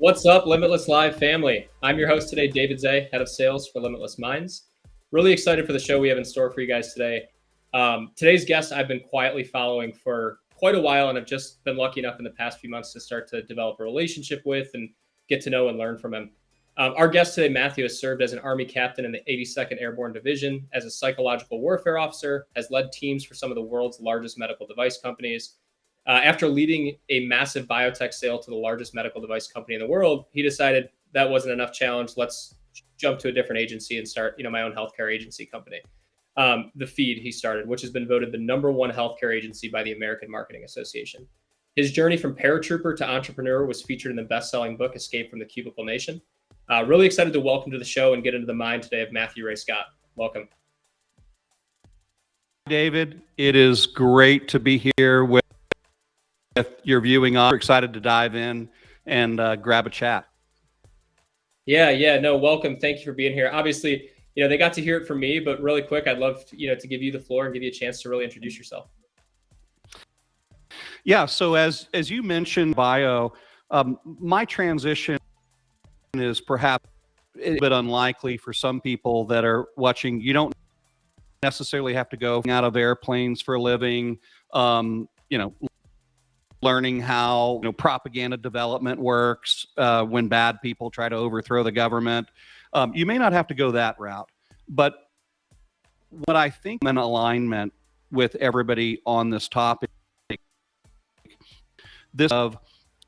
What's up, Limitless Live family? I'm your host today, David Zay, head of sales for Limitless Minds. Really excited for the show we have in store for you guys today. Today's guest I've been quietly following for quite a while, and I've just been lucky enough in the past few months to start to develop a relationship with and get to know and learn from him. Our guest today, Matthew, has served as an Army captain in the 82nd Airborne Division, as a psychological warfare officer, has led teams for some of the world's largest medical device companies. After leading a massive biotech sale to the largest medical device company in the world, he decided that wasn't enough challenge. Let's jump to a different agency and start, my own healthcare agency company. The Feed he started, which has been voted the #1 healthcare agency by the American Marketing Association. His journey from paratrooper to entrepreneur was featured in the best-selling book, Escape from the Cubicle Nation. Really excited to welcome to the show and get into the mind today of Matthew Ray Scott. Welcome. David, it is great to be here with your viewing audience. We're excited to dive in and grab a chat. Yeah, no, welcome. Thank you for being here. Obviously, they got to hear it from me, but really quick, I'd love to give you the floor and give you a chance to really introduce yourself. Yeah, so as you mentioned, bio, my transition is perhaps a bit unlikely for some people that are watching. You don't necessarily have to go out of airplanes for a living, learning how propaganda development works when bad people try to overthrow the government. You may not have to go that route, but what I think I'm in alignment with everybody on this topic, this of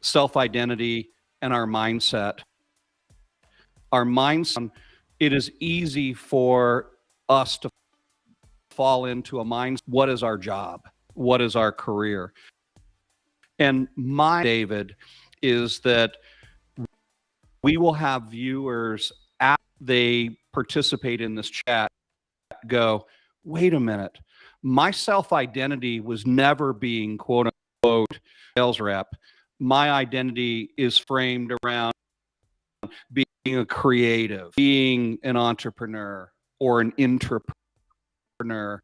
self-identity and our mindset. Our mindset, it is easy for us to fall into a mindset. What is our job? What is our career? And David, is that we will have viewers after they participate in this chat go, wait a minute, my self-identity was never being quote unquote sales rep. My identity is framed around being a creative, being an entrepreneur or an intrapreneur.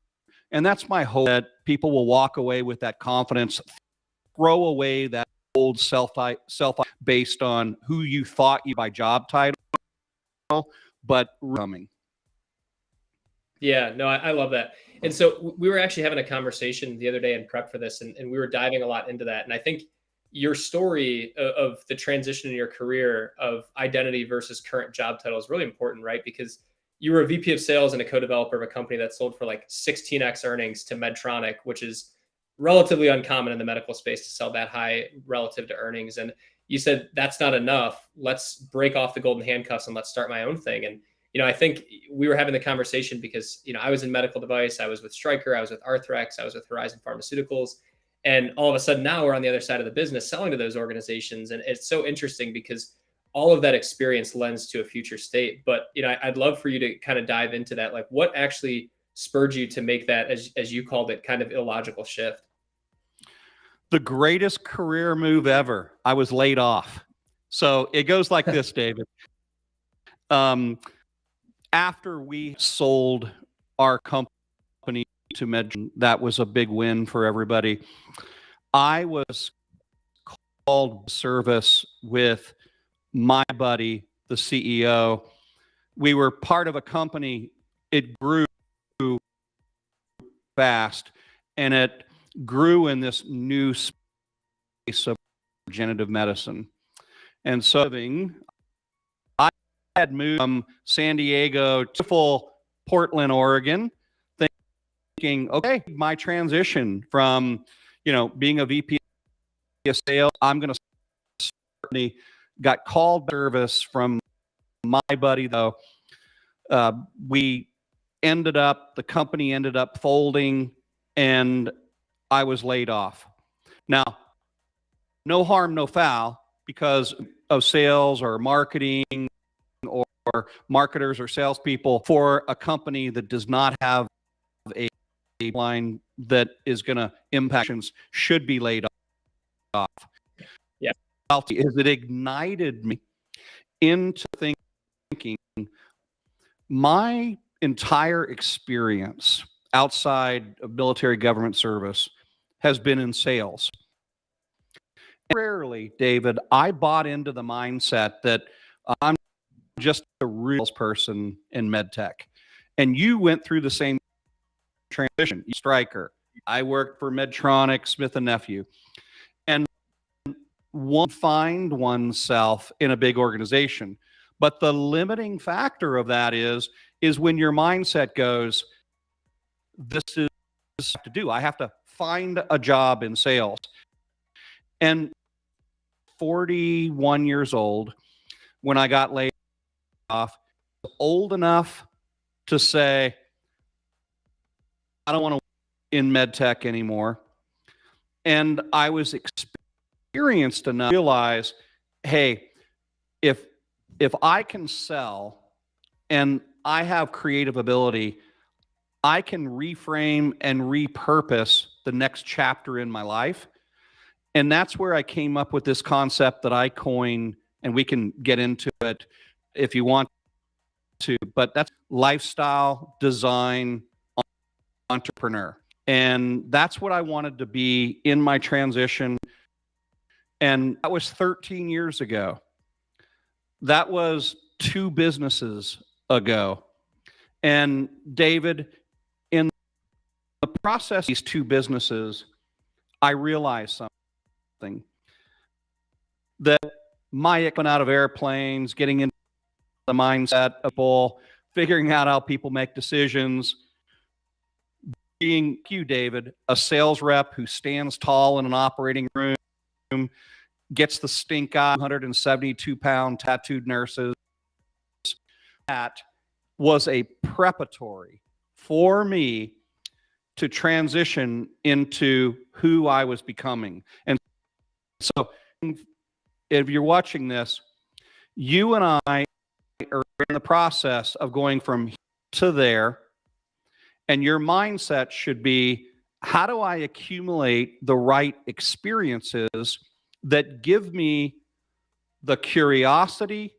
And that's my hope, that people will walk away with that confidence, throw away that old self based on who you thought you by job title, but coming. Yeah, no, I love that. And so we were actually having a conversation the other day in prep for this, and we were diving a lot into that. And I think your story of the transition in your career of identity versus current job title is really important, right? Because you were a VP of sales and a co-developer of a company that sold for like 16x earnings to Medtronic, which is relatively uncommon in the medical space to sell that high relative to earnings. And you said, that's not enough. Let's break off the golden handcuffs and let's start my own thing. And, I think we were having the conversation because, I was in medical device, I was with Stryker, I was with Arthrex, I was with Horizon Pharmaceuticals. And all of a sudden now we're on the other side of the business selling to those organizations. And it's so interesting because all of that experience lends to a future state. But, I'd love for you to kind of dive into that. Like, what actually spurred you to make that, as you called it, kind of illogical shift? The greatest career move ever. I was laid off. So it goes like this, David. After we sold our company to Med, that was a big win for everybody. I was called service with my buddy, the CEO. We were part of a company. It grew fast, and it grew in this new space of regenerative medicine. And so I had moved from San Diego to full Portland, Oregon, thinking, okay, my transition from, being a VP of sales, I'm going to start. Got called service from my buddy, though. The company ended up folding, and I was laid off. Now, no harm, no foul, because of sales or marketing or marketers or salespeople for a company that does not have a line that is going to impact should be laid off. Yeah, is it ignited me into thinking my entire experience outside of military government service has been in sales. Rarely, David, I bought into the mindset that I'm just a real person in medtech. And you went through the same transition. Stryker. I worked for Medtronic, Smith and Nephew. And one find oneself in a big organization. But the limiting factor of that is when your mindset goes, this is to do. I have to find a job in sales. And 41 years old when I got laid off, old enough to say, I don't want to in med tech anymore. And I was experienced enough to realize, hey, if I can sell and I have creative ability, I can reframe and repurpose the next chapter in my life. And that's where I came up with this concept that I coined, and we can get into it if you want to, but that's lifestyle design entrepreneur. And that's what I wanted to be in my transition. And that was 13 years ago. That was 2 businesses ago. And David, in the process of these 2 businesses, I realized something. That my coming out of airplanes, getting into the mindset of people, figuring out how people make decisions, being you, David, a sales rep who stands tall in an operating room, gets the stink eye, 172-pound tattooed nurses. That was a preparatory for me to transition into who I was becoming. And so if you're watching this, you and I are in the process of going from here to there, and your mindset should be, how do I accumulate the right experiences that give me the curiosity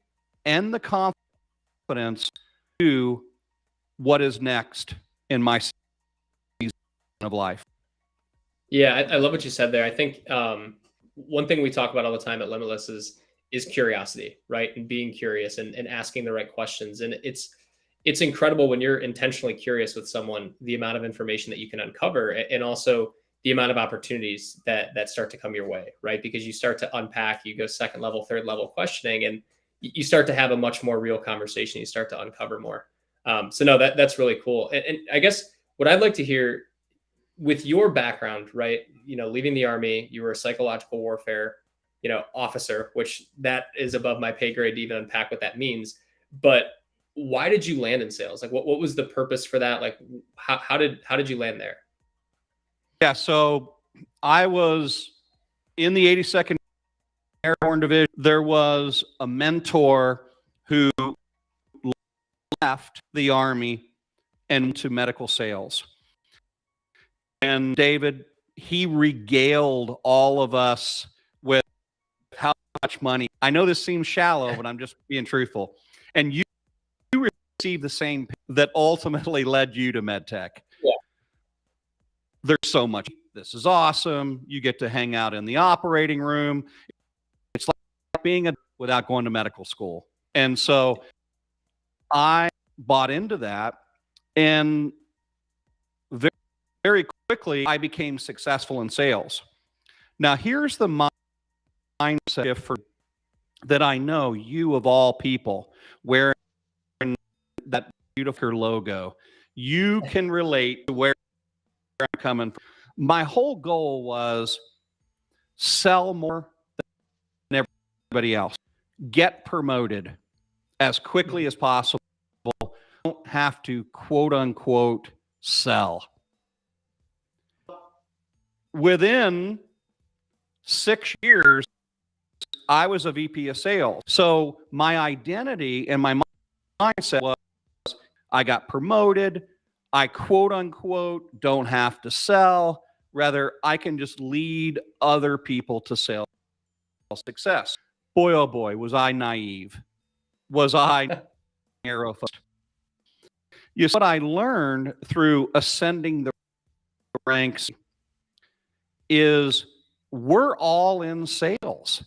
and the confidence to do what is next in my season of life? Yeah, I love what you said there. I think one thing we talk about all the time at Limitless is curiosity, right? And being curious and asking the right questions. And it's incredible when you're intentionally curious with someone, the amount of information that you can uncover, and also the amount of opportunities that start to come your way, right? Because you start to unpack, you go second level, third level questioning, and you start to have a much more real conversation. You start to uncover more. So no, that's really cool. And I guess what I'd like to hear with your background, right? Leaving the Army, you were a psychological warfare, officer, which that is above my pay grade to even unpack what that means. But why did you land in sales? Like, what was the purpose for that? Like, how did you land there? Yeah, so I was in the 82nd Airborne Division. There was a mentor who left the Army and went to medical sales. And David, he regaled all of us with how much money. I know this seems shallow, but I'm just being truthful. And you received the same that ultimately led you to MedTech. Yeah. There's so much. This is awesome. You get to hang out in the operating room. It's like being without going to medical school. And so I bought into that, and very, very quickly I became successful in sales. Now here's the mindset shift that I know you of all people wearing that beautiful logo. You can relate to where I'm coming from. My whole goal was sell more than everybody else, get promoted as quickly as possible. Don't have to quote unquote sell. Within 6 years, I was a VP of sales. So my identity and my mindset was, I got promoted. I quote unquote don't have to sell. Rather, I can just lead other people to sales success. Boy, oh boy, was I naive. Was I narrow-focused? You see, what I learned through ascending the ranks is we're all in sales.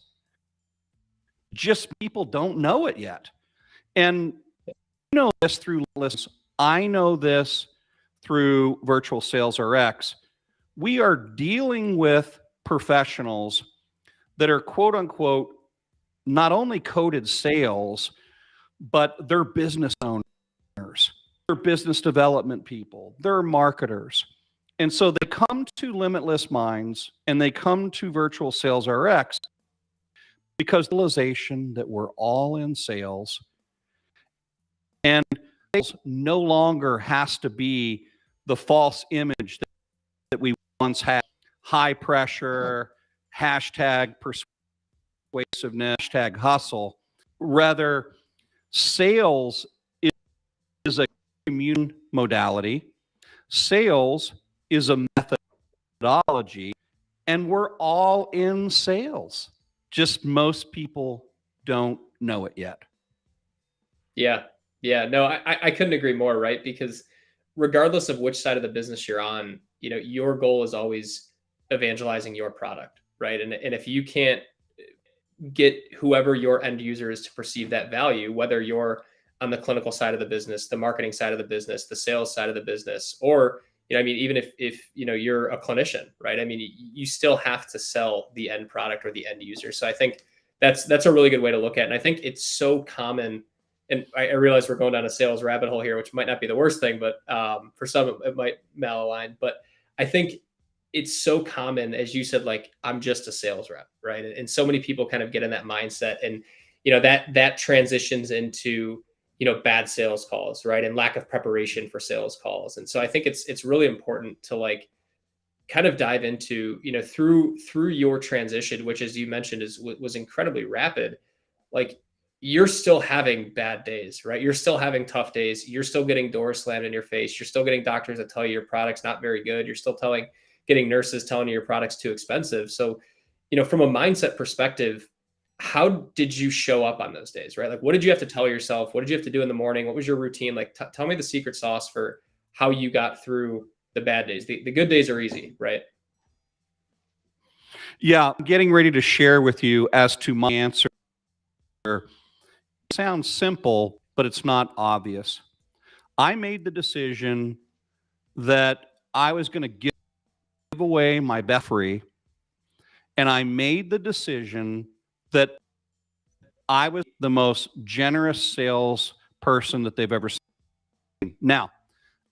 Just people don't know it yet. And you know this through lists. I know this through Virtual Sales RX. We are dealing with professionals that are quote unquote not only coded sales, but they're business owners, they're business development people, they're marketers. And so they come to Limitless Minds and they come to Virtual Sales RX because the realization that we're all in sales, and sales no longer has to be the false image that we once had. High pressure, hashtag persuasiveness, hashtag hustle. Rather, sales is a commune modality. Sales is a methodology, and we're all in sales. Just most people don't know it yet. Yeah. Yeah. No, I couldn't agree more, right? Because regardless of which side of the business you're on, your goal is always evangelizing your product, right? And if you can't get whoever your end user is to perceive that value, whether you're on the clinical side of the business, the marketing side of the business, the sales side of the business, or even if you're a clinician, right? I mean, you still have to sell the end product or the end user. So I think that's a really good way to look at it. And I think it's so common. And I realize we're going down a sales rabbit hole here, which might not be the worst thing, but for some it might malalign. But I think it's so common, as you said, like, I'm just a sales rep, right? And so many people kind of get in that mindset, and that transitions into bad sales calls, right? And lack of preparation for sales calls. And so I think it's really important to like kind of dive into through your transition, which, as you mentioned, was incredibly rapid. Like, you're still having bad days, right? You're still having tough days. You're still getting doors slammed in your face. You're still getting doctors that tell you your product's not very good. You're still getting nurses telling you your product's too expensive. So, from a mindset perspective, how did you show up on those days, right? Like, what did you have to tell yourself? What did you have to do in the morning? What was your routine? Like, tell me the secret sauce for how you got through the bad days. The good days are easy, right? Yeah, I'm getting ready to share with you as to my answer. It sounds simple, but it's not obvious. I made the decision that I was going to give away my best free, and I made the decision that I was the most generous salesperson that they've ever seen. Now,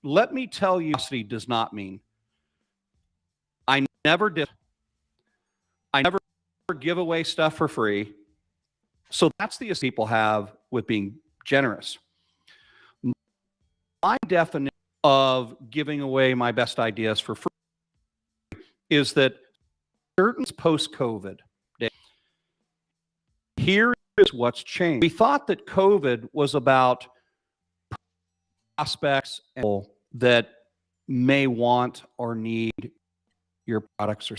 let me tell you, does not mean I never did. I never give away stuff for free. So that's the issue people have with being generous. My definition of giving away my best ideas for free is that certain post-COVID, here is what's changed. We thought that COVID was about prospects that may want or need your products, or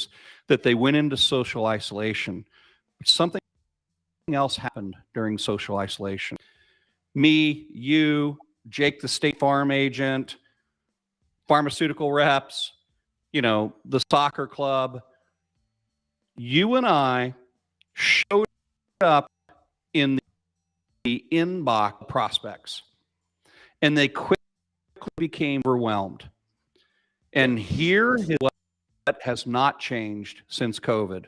that they went into social isolation. Something else happened during social isolation. Me, you, Jake, the State Farm agent, pharmaceutical reps, the soccer club, you and I showed up in the inbox of prospects, and they quickly became overwhelmed. And here is what has not changed since COVID.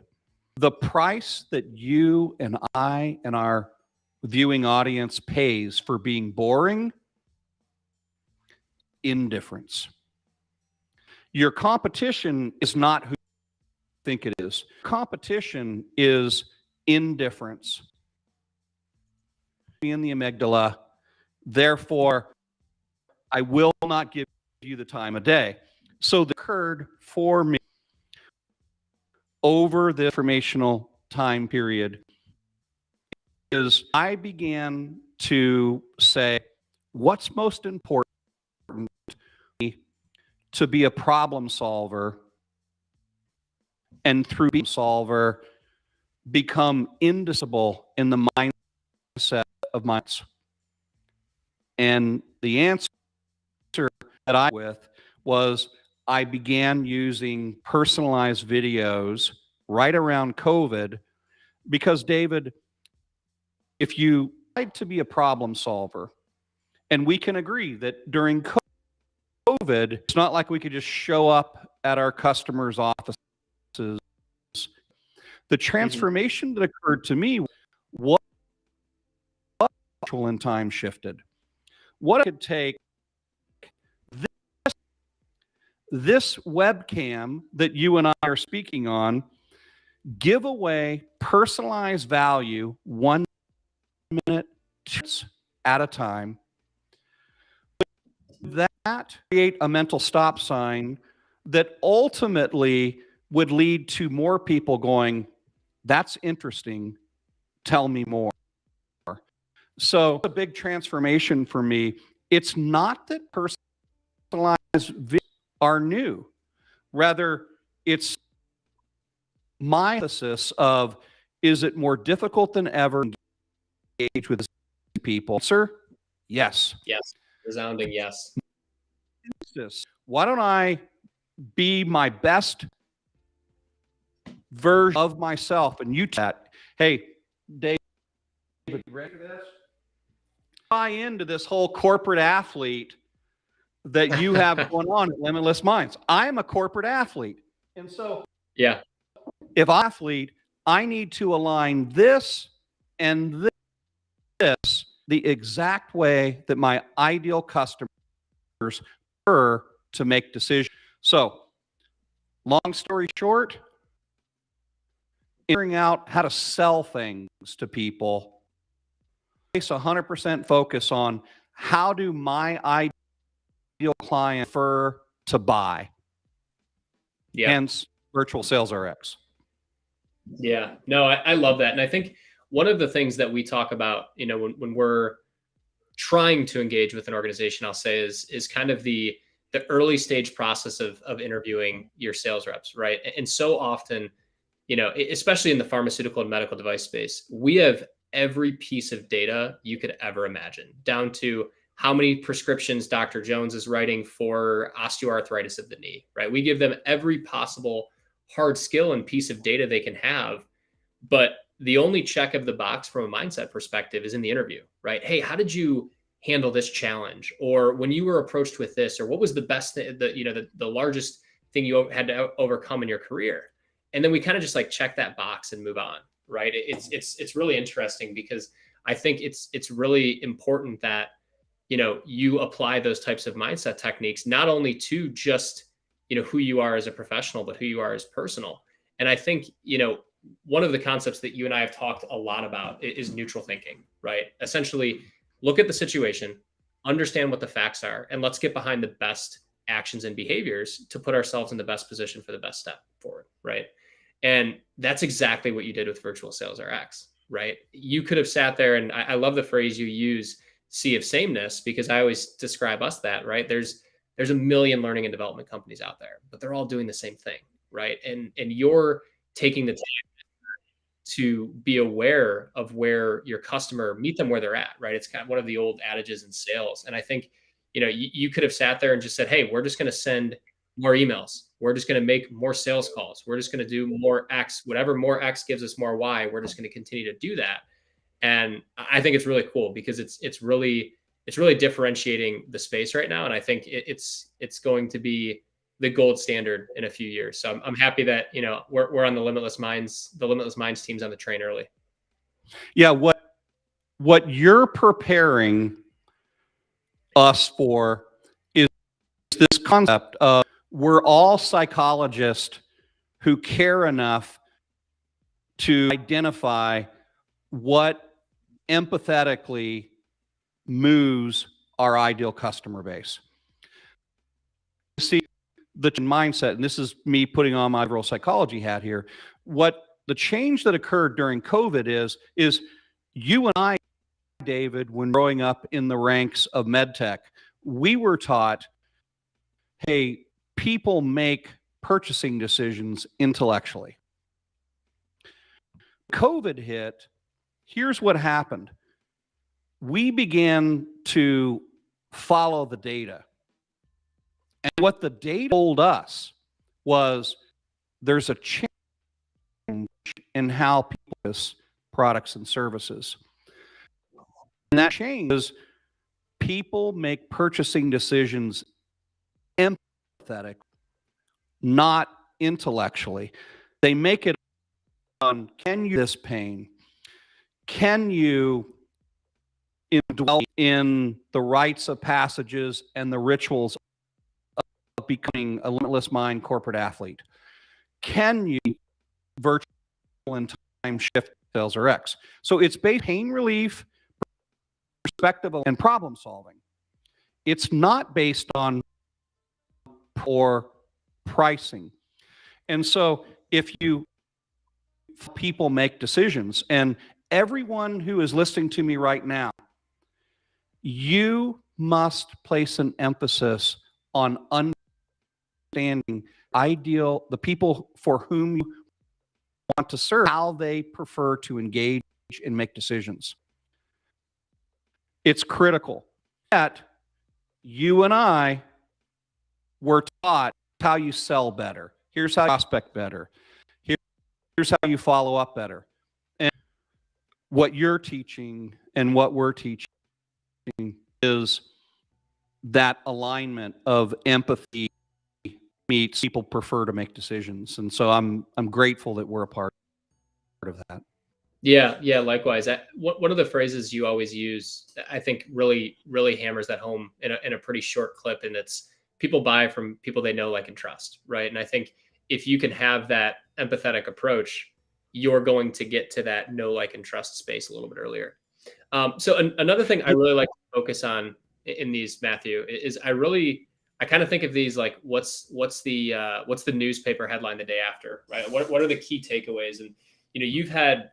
The price that you and I and our viewing audience pays for being boring: indifference. Your competition is not who you think it is. Competition is indifference in the amygdala. Therefore, I will not give you the time of day. So that occurred for me over the informational time period is I began to say, what's most important to be a problem solver, and through being a solver, become indivisible in the mindset of minds. And the answer that I with was I began using personalized videos right around COVID, because David, if you like to be a problem solver, and we can agree that during COVID, it's not like we could just show up at our customers' offices. The transformation that occurred to me was in time shifted. What I could take this webcam that you and I are speaking on, give away personalized value 1 minute at a time. That create a mental stop sign that ultimately would lead to more people going, that's interesting, tell me more. So a big transformation for me. It's not that personalized videos are new. Rather, it's my emphasis of, is it more difficult than ever to engage with people? Sir, yes. Yes. Resounding yes. Why don't I be my best version of myself? And you that, hey, David, you ready for this? Buy into this whole corporate athlete that you have going on at Limitless Minds. I am a corporate athlete. And so yeah, if I'm an athlete, I need to align this and this the exact way that my ideal customers prefer to make decisions. So, long story short, figuring out how to sell things to people, place 100% focus on how do my ideal client prefer to buy. Yeah. Hence, Virtual Sales RX. Yeah, no, I love that. And I think one of the things that we talk about, when we're trying to engage with an organization, I'll say is kind of the early stage process of interviewing your sales reps, right? And so often, especially in the pharmaceutical and medical device space, we have every piece of data you could ever imagine, down to how many prescriptions Dr. Jones is writing for osteoarthritis of the knee, right? We give them every possible hard skill and piece of data they can have. But the only check of the box from a mindset perspective is in the interview, right? Hey, how did you handle this challenge? Or when you were approached with this, or what was the best thing, the largest thing you had to overcome in your career? And then we kind of just like check that box and move on, right? It's really interesting because I think it's really important that, you apply those types of mindset techniques, not only to just, who you are as a professional, but who you are as personal. And I think, one of the concepts that you and I have talked a lot about is neutral thinking, right? Essentially, look at the situation, understand what the facts are, and let's get behind the best actions and behaviors to put ourselves in the best position for the best step forward, right? And that's exactly what you did with Virtual Sales RX, right? You could have sat there, and I love the phrase you use, sea of sameness, because I always describe us that, right? There's a million learning and development companies out there, but they're all doing the same thing, right? And you're taking the time to be aware of where your customer, meet them where they're at, right? It's kind of one of the old adages in sales. And I think, you could have sat there and just said, hey, we're just going to send more emails. We're just going to make more sales calls. We're just going to do more X, whatever more X gives us more Y. We're just going to continue to do that. And I think it's really cool because it's really differentiating the space right now. And I think it's going to be the gold standard in a few years. So I'm happy that, we're on the Limitless Minds team's on the train early. Yeah. What you're preparing us for is this concept of, we're all psychologists who care enough to identify what empathetically moves our ideal customer base. See, the mindset, and this is me putting on my behavioral psychology hat here, what the change that occurred during COVID is you and I, David, when growing up in the ranks of medtech, we were taught, hey, people make purchasing decisions intellectually. COVID hit, here's what happened. We began to follow the data. And what the data told us was there's a chance in how people use products and services. And that changes. People make purchasing decisions empathetic, not intellectually. They make it on, can you this pain? Can you indwell in the rites of passages and the rituals of becoming a limitless mind corporate athlete? Can you virtual and time shift sales or X? So it's based pain relief, perspective, and problem solving. It's not based on poor pricing. And so if you people make decisions, and everyone who is listening to me right now, you must place an emphasis on understanding the people for whom you want to serve, how they prefer to engage and make decisions. It's critical. Yet, you and I were taught how you sell better. Here's how you prospect better. Here's how you follow up better. And what you're teaching and what we're teaching is that alignment of empathy meets people prefer to make decisions. And so I'm grateful that we're a part of that. Yeah, likewise. One of the phrases you always use, I think, really hammers that home in a pretty short clip, and it's people buy from people they know, like, and trust, right? And I think if you can have that empathetic approach, you're going to get to that know, like, and trust space a little bit earlier. So another thing I really like to focus on in these, Matthew, is I kind of think of these like what's the newspaper headline the day after, right? What are the key takeaways? And you've had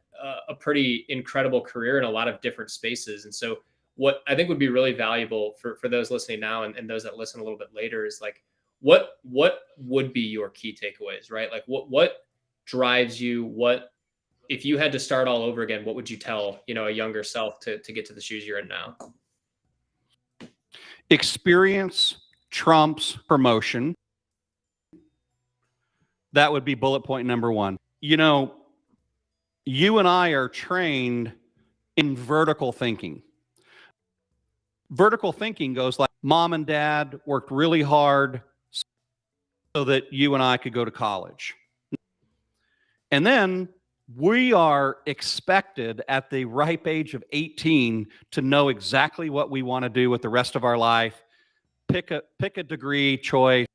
a pretty incredible career in a lot of different spaces, and so what I think would be really valuable for those listening now and those that listen a little bit later is like what would be your key takeaways, right? Like what drives you? What if you had to start all over again, what would you tell a younger self to get to the shoes you're in now? Experience trumps promotion. That would be bullet point number one. You and I are trained in vertical thinking. Vertical thinking goes like, mom and dad worked really hard so that you and I could go to college. And then we are expected at the ripe age of 18 to know exactly what we want to do with the rest of our life, pick a degree choice,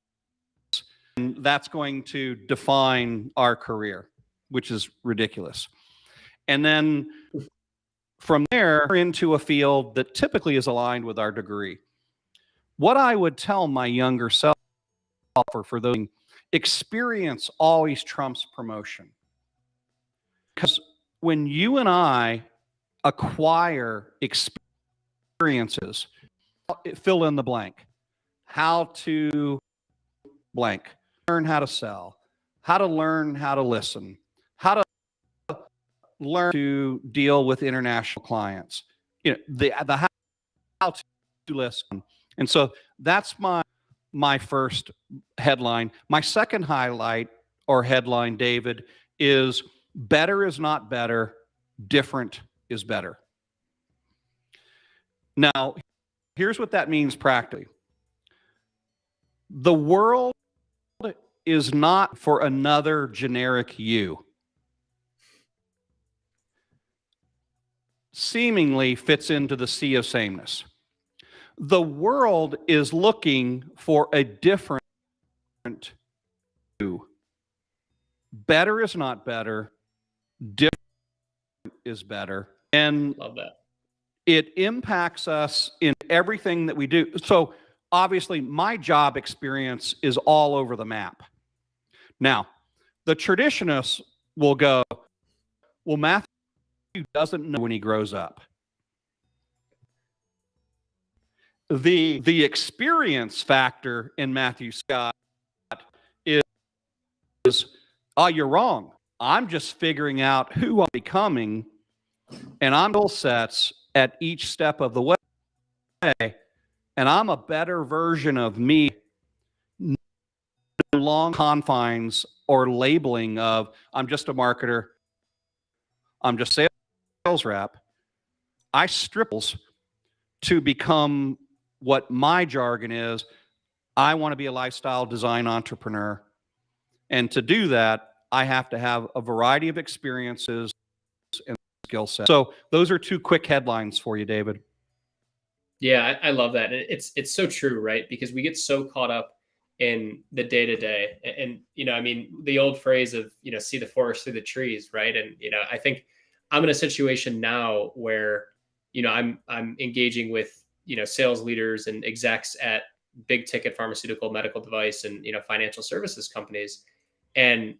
and that's going to define our career, which is ridiculous. And then from there into a field that typically is aligned with our degree. What I would tell my younger self, for those, experience always trumps promotion. Because when you and I acquire experiences, fill in the blank, how to blank, learn how to sell, how to learn how to listen, how to learn to deal with international clients, the how to listen. And so that's my first headline. My second highlight or headline, David, is better is not better, different is better. Now, here's what that means practically. The world is not for another generic you. Seemingly fits into the sea of sameness. The world is looking for a different you. Better is not better, different is better. And love that. It impacts us in everything that we do. So obviously my job experience is all over the map. Now, the traditionists will go, well, Matthew doesn't know when he grows up. The experience factor in Matthew Scott is, oh, you're wrong. I'm just figuring out who I'm becoming, and I'm goal sets at each step of the way, and I'm a better version of me, long confines or labeling of I'm just a marketer, I'm just a sales rep. I strip to become what my jargon is. I want to be a lifestyle design entrepreneur. And to do that, I have to have a variety of experiences and skill sets. So those are two quick headlines for you, David. Yeah, I love that. And it's so true, right? Because we get so caught up in the day to day. And, I mean, the old phrase of, see the forest through the trees, right? And, I think I'm in a situation now where, I'm engaging with, sales leaders and execs at big ticket pharmaceutical, medical device, and, financial services companies. And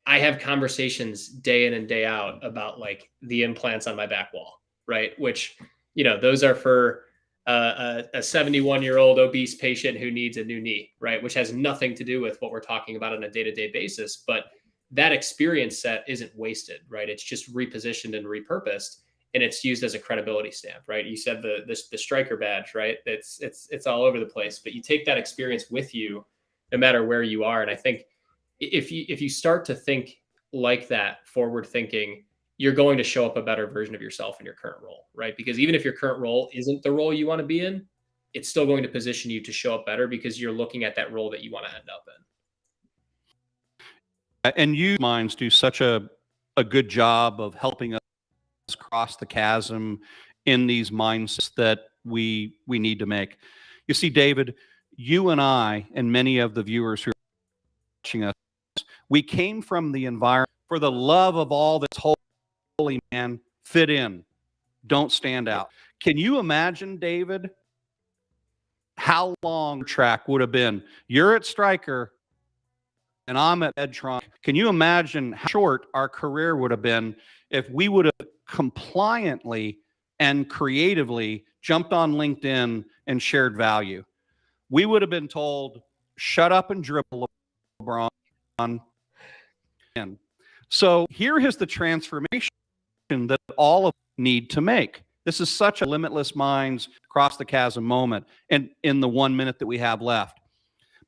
I have conversations day in and day out about like the implants on my back wall, right? Which, those are for a 71-year-old obese patient who needs a new knee, right? Which has nothing to do with what we're talking about on a day-to-day basis. But that experience set isn't wasted, right? It's just repositioned and repurposed, and it's used as a credibility stamp, right? You said the striker badge, right? It's all over the place, but you take that experience with you, no matter where you are. And I think if you start to think like that, forward thinking, you're going to show up a better version of yourself in your current role, right? Because even if your current role isn't the role you want to be in, it's still going to position you to show up better because you're looking at that role that you want to end up in. And you minds do such a good job of helping us cross the chasm in these mindsets that we need to make. You see, David, you and I and many of the viewers who are watching us, we came from the environment for the love of all that's holy, man, fit in, don't stand out. Can you imagine, David, how long track would have been? You're at Stryker and I'm at Medtronic. Can you imagine how short our career would have been if we would have compliantly and creatively jumped on LinkedIn and shared value? We would have been told, shut up and dribble, LeBron. So here is the transformation that all of us need to make. This is such a limitless minds cross the chasm moment and in the 1 minute that we have left.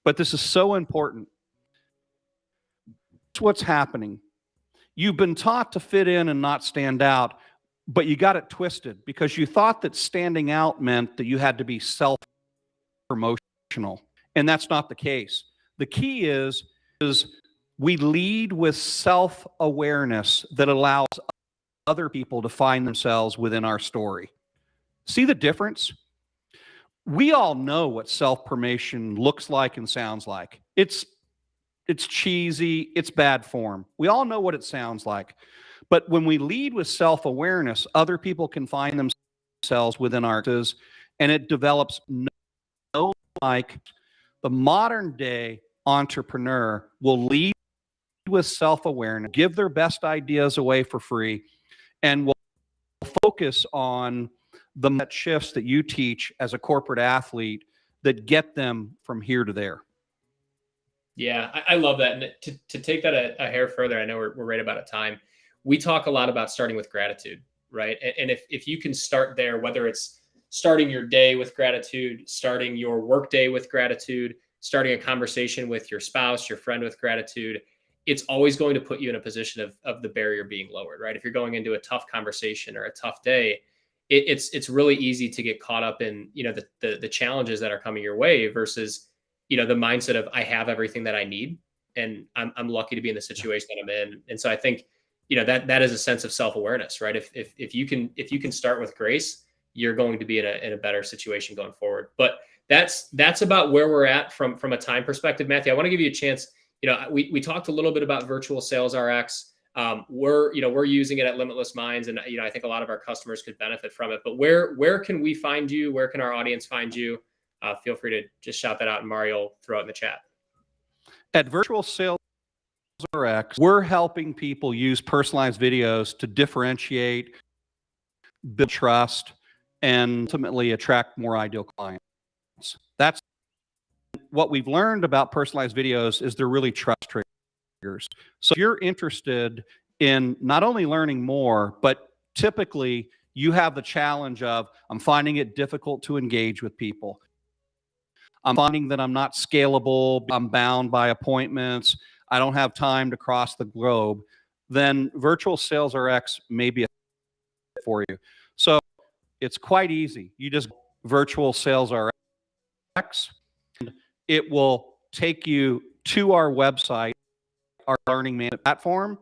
But this is so important. It's what's happening. You've been taught to fit in and not stand out, but you got it twisted because you thought that standing out meant that you had to be self-promotional. And that's not the case. The key is we lead with self-awareness that allows other people to find themselves within our story. See the difference? We all know what self-promotion looks like and sounds like. It's cheesy, it's bad form. We all know what it sounds like. But when we lead with self-awareness, other people can find themselves within our and it develops no like the modern day entrepreneur will lead with self-awareness, give their best ideas away for free, and will focus on the shifts that you teach as a corporate athlete that get them from here to there. Yeah, I love that. And to take that a hair further, I know we're right about a time. We talk a lot about starting with gratitude, right? And if you can start there, whether it's starting your day with gratitude, starting your work day with gratitude, starting a conversation with your spouse, your friend with gratitude, it's always going to put you in a position of the barrier being lowered, right? If you're going into a tough conversation or a tough day, it's really easy to get caught up in, the challenges that are coming your way versus, the mindset of I have everything that I need and I'm lucky to be in the situation that I'm in. And so I think, that is a sense of self-awareness, right? If you can start with grace, you're going to be in a better situation going forward. But that's about where we're at from a time perspective. Matthew, I want to give you a chance. We talked a little bit about virtual sales RX. We're using it at Limitless Minds, and I think a lot of our customers could benefit from it. But where can we find you? Where can our audience find you? Feel free to just shout that out, and Mario will throw it in the chat. At Virtual Sales RX, we're helping people use personalized videos to differentiate, build trust, and ultimately attract more ideal clients. That's what we've learned about personalized videos is they're really trust triggers. So if you're interested in not only learning more, but typically you have the challenge of, I'm finding it difficult to engage with people. I'm finding that I'm not scalable. I'm bound by appointments. I don't have time to cross the globe, then Virtual Sales RX may be a fit for you. So it's quite easy. You just Virtual Sales RX, and it will take you to our website, our learning management platform,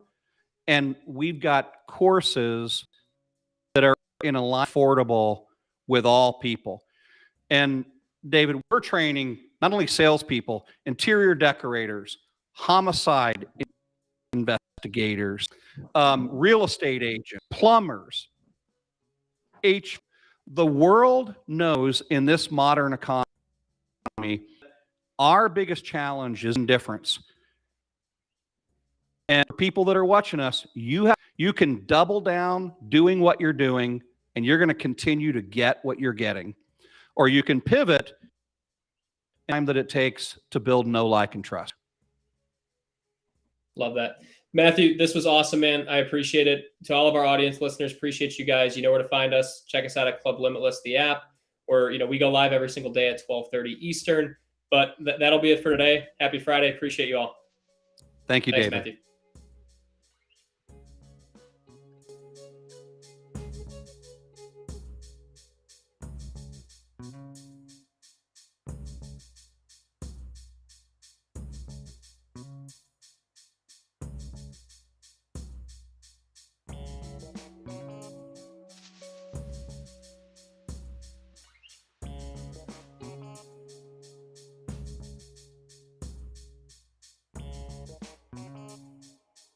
and we've got courses that are in a line affordable with all people. And David, we're training not only salespeople, interior decorators, homicide investigators, real estate agents, plumbers. The world knows in this modern economy, our biggest challenge is indifference. And for people that are watching us, you can double down doing what you're doing, and you're going to continue to get what you're getting. Or you can pivot the time that it takes to build know, like, and trust. Love that. Matthew, this was awesome, man. I appreciate it. To all of our audience listeners, appreciate you guys. You know where to find us. Check us out at Club Limitless, the app, or, we go live every single day at 12:30 Eastern. But that'll be it for today. Happy Friday. Appreciate you all. Thanks, David. Matthew.